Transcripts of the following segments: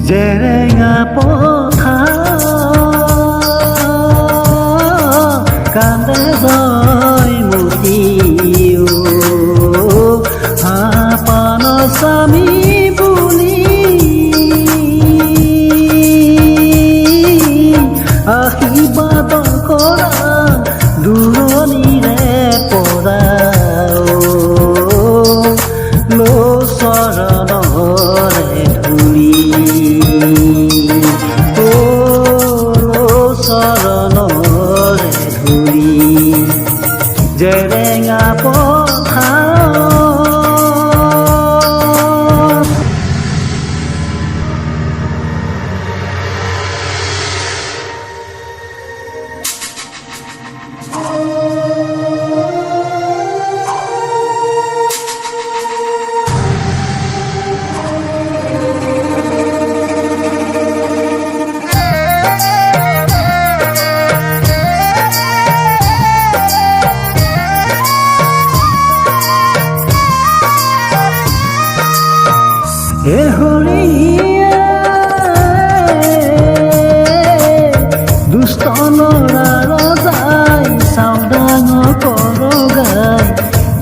জেৰেঙা পথাৰ কান্দে জয়মতী হাপান স্বামী বুলি আশীৰ্বাদ কৰা দূৰণিৰে পৰা লো চৰণৰে ধূলি চৰণৰে ধূলি জেৰেঙা পথাৰ হে হৰিয়ে দুষ্ট ল'ৰা ৰজাই চাওদাঙ কৰগাই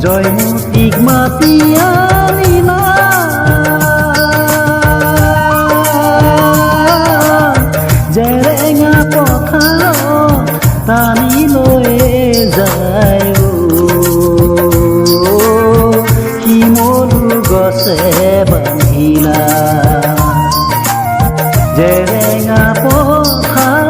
জয়মতীক মাতি আনিলা জেৰেঙা পথাৰত টানি লৈ যায় শিমলু গছে বান্ধিলা জেৰেঙা পথাৰ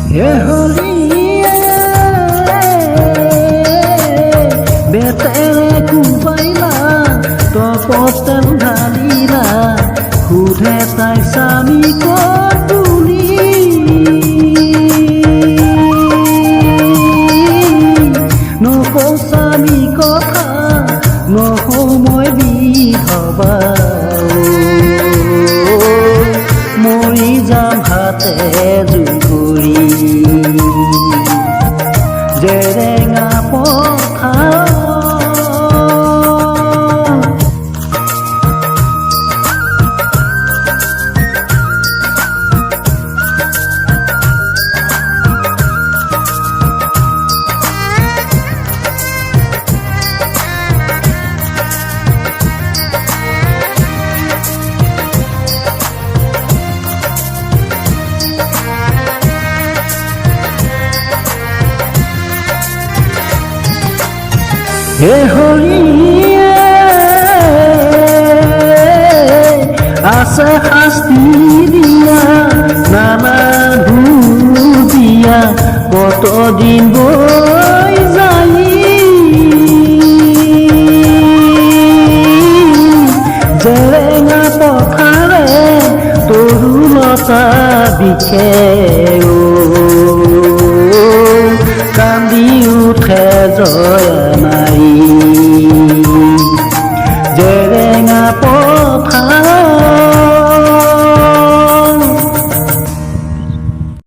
হে হৰিয়ে বেতেৰে কোবাইলা তপতে ঢালিলা সোধে তাই স্বামী ক'ত বুলি নকওঁ স্বামী কথা নহওঁ মই বিধৱা মৰি যাম হাতে জুই কৰি জেৰেঙা পথাৰ হে হৰিয়ে আছে শাস্তি দিয়া নানা দিয়া কতদিন গৈ যাই জেৰেঙা পথাৰে তৰুলতা বিষে কান্দি উঠে জয়